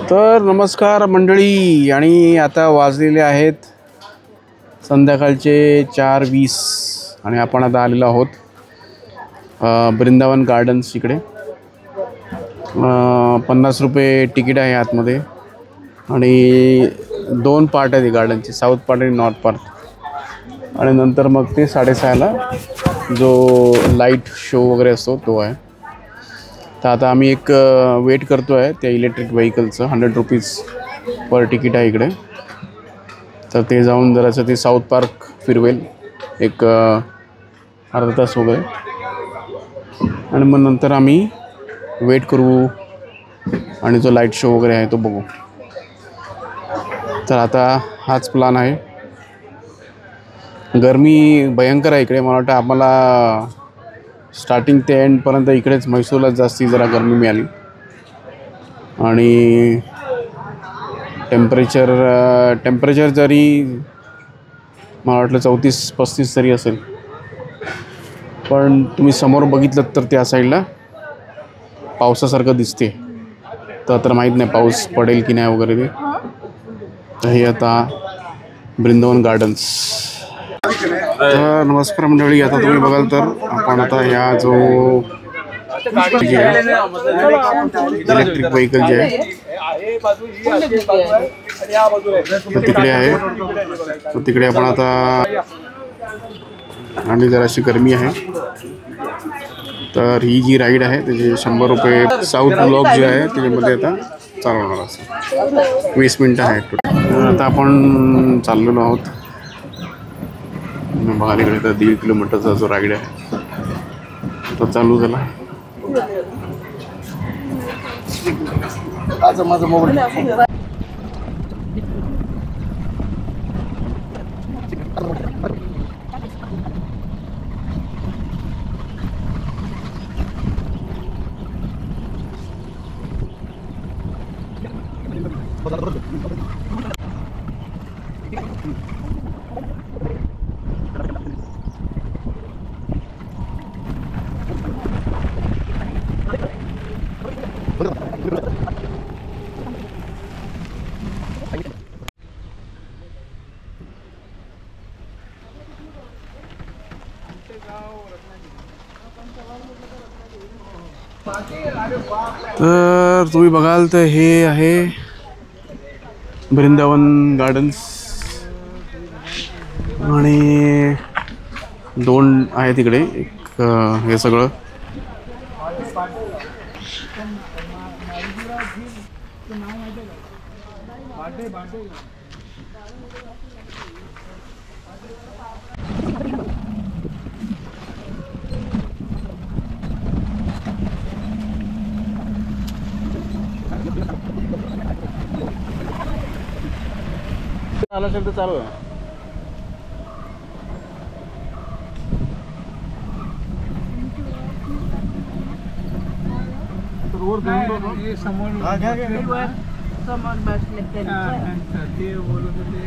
तर नमस्कार मंडळी, आणि आता वाजलेले आहेत संध्याकाळचे 4:20 आणि आपण आता आलेलो आहोत वृंदावन गार्डन्स इकडे. 50 रुपये तिकीट आहे आतमध्ये आणि 2 पार्ट आहेत गार्डनचे, साऊथ पार्ट आणि नॉर्थ पार्ट. आणि नंतर मग ते 6:30ला जो लाईट शो वगैरे असतो तो आहे. तर आता आम्ही एक वेट करतो आहे त्या इलेक्ट्रिक व्हेकलचं. 100 रुपीज पर तिकीट आहे इकडे. तर ते जाऊन जरासं ते साऊथ पार्क फिरवेल एक अर्धा तास वगैरे, आणि मग नंतर आम्ही वेट करू आणि जो लाईट शो वगैरे आहे तो बघू. तर आता हाच प्लॅन आहे. गरमी भयंकर आहे इकडे. मला वाटतं आम्हाला स्टार्टिंग ते एंडपर्यंत इकडेच म्हैसूरला जास्ती जरा गरमी मिळाली. आणि टेम्परेचर जरी मला वाटलं 34-35 तरी असेल. पण तुम्ही समोर बघितलं तर त्या साईडला पावसासारखं दिसते. तर माहीत नाही पाऊस पडेल की नाही वगैरे ते. तर हे आता वृंदावन गार्डन्स. तर नमस्कार मंडळी, आता तुम्ही बघाल तर आपण आता या जो इलेक्ट्रिक व्हेकल जे आहे तिकडे आहे, तर तिकडे आपण आता, आणि जराशी गरमी आहे. तर ही जी राईड आहे त्याचे 100 रुपये. साऊथ ब्लॉक जे आहे त्याच्यामध्ये आता चालवणार असं 20 मिनटं आहे. आता आपण चाललेलो आहोत बाहेर इकडे. तर 1.5 किलोमीटरचा जो राईड आहे तो चालू झाला. माझा मोबाईल तर तुम्ही बघाल तर हे आहे वृंदावन गार्डन्स, आणि 2 आहे तिकडे. एक हे सगळं आला असेल तर चालू आहे. समोर बसले ते बोलत होते.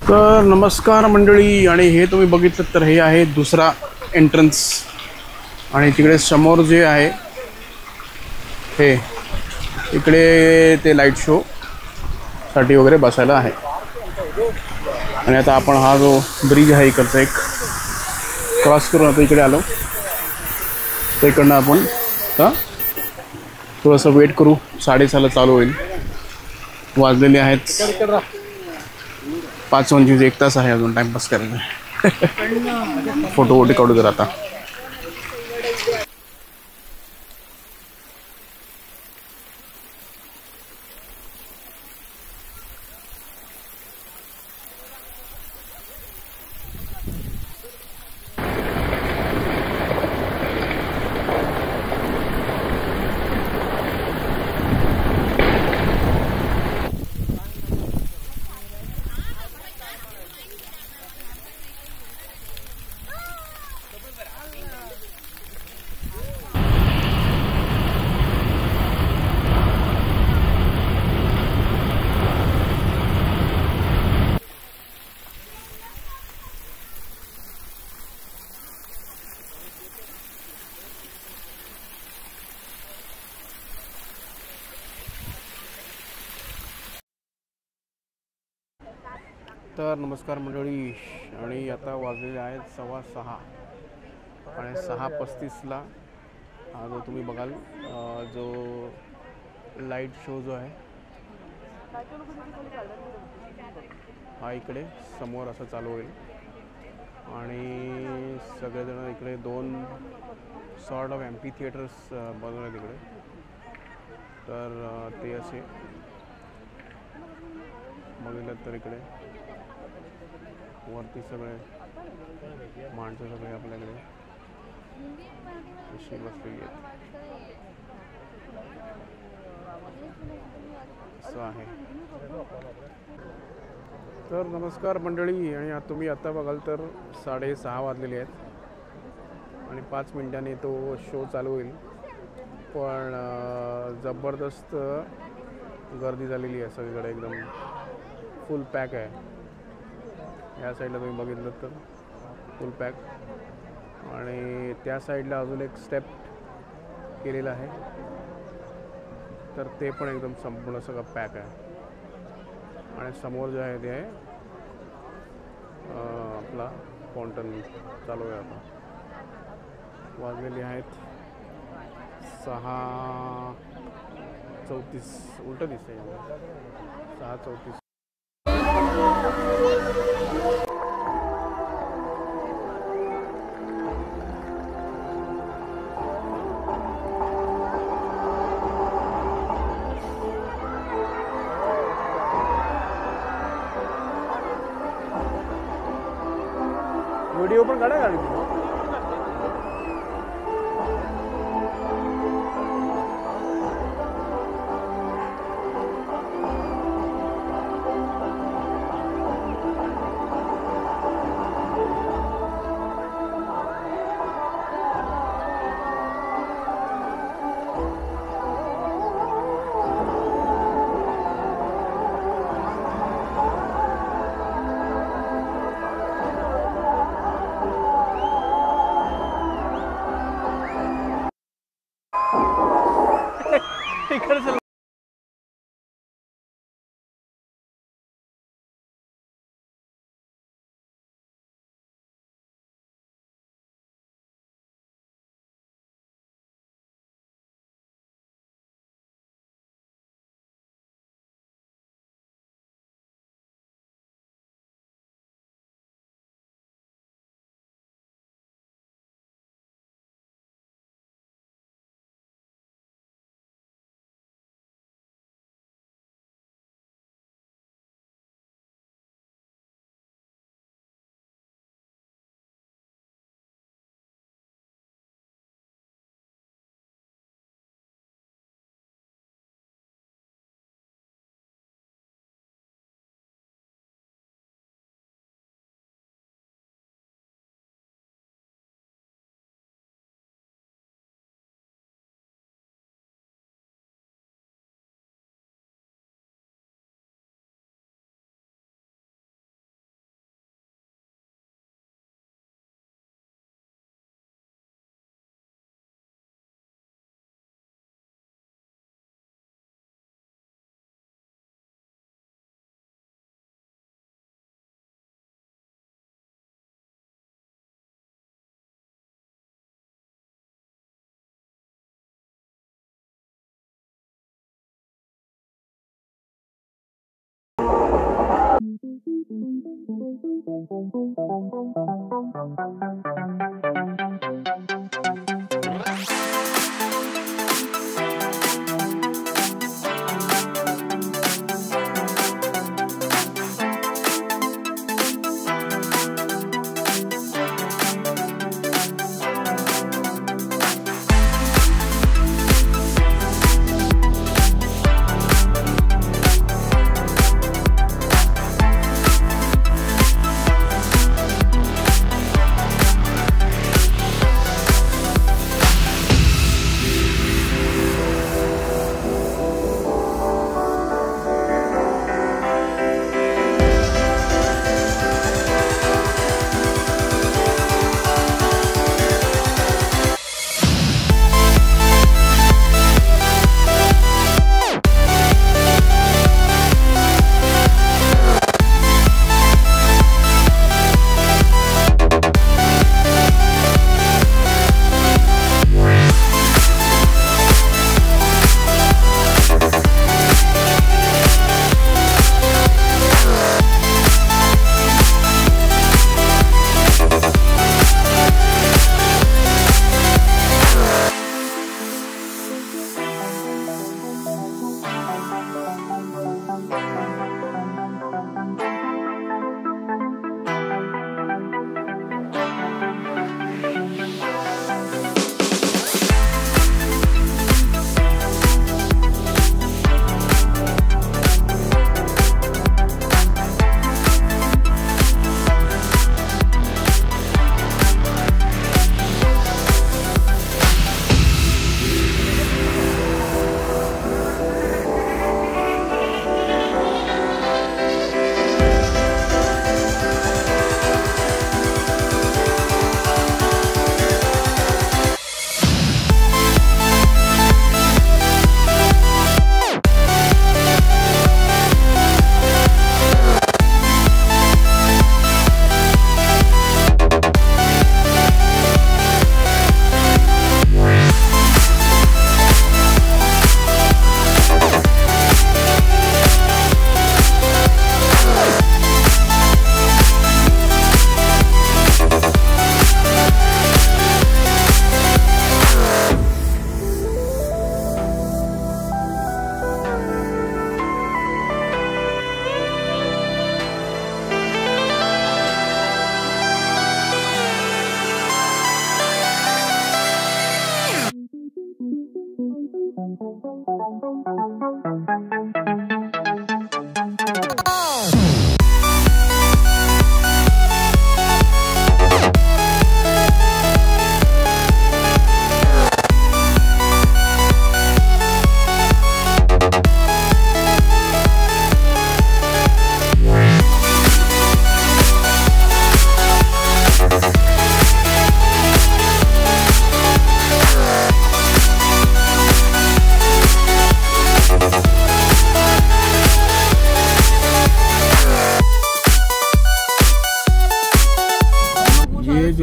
तर नमस्कार मंडळी, आणि हे तुम्ही बघितलं तर हे आहे दुसरा एंट्रन्स. आणि तिकडे समोर जे आहे हे इकडे ते लाईट शो साठी वगैरे बसायला आहे. आणि आता आपण हा जो ब्रिज आहे इकडचा एक क्रॉस करून आता इकडे आलो. तर इकडनं आपण आता थोडंसं वेट करू. 6:30ला चालू होईल. वाजलेले आहेत 5:25. 1 तास आहे अजून टाइमपास करायला. फोटो काढू जर आता. तर नमस्कार मंडळी, आणि आता वाजलेले आहेत 6:15 आणि 6:35ला हा जो तुम्ही बघाल जो लाईट शो जो आहे हा इकडे समोर असं चालू होईल आणि सगळेजण इकडे 2 सॉर्ट ऑफ एम्पी थिएटर्स बनवले तिकडे. तर ते असे बघितलं तर इकडे वरती सगळे माणसं सगळे आपल्याकडे अशी बसलेली आहेत. असं आहे. तर नमस्कार मंडळी, आणि तुम्ही आता बघाल तर 6:30 वाजलेले आहेत आणि 5 मिनिटांनी तो शो चालू होईल. पण जबरदस्त गर्दी झालेली आहे सगळीकडे, एकदम फुल पॅक आहे. या साईडला तुम्ही बघितलं तर फुल पॅक, आणि त्या साईडला अजून एक स्टेप केलेलं आहे तर ते पण एकदम संपूर्ण सगळं पॅक आहे. आणि समोर जे आहे ते आहे आपला फाउंटन चालू आहे. आता वाजलेली आहेत 6:34, उलटं दिसतंय 6:34. व्हिडिओ पण काढा गाडी.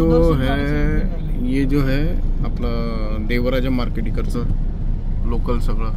जो दर्शन है झालं. ये जो है आपलं देवराजा मार्केट इकडचं लोकल सगळं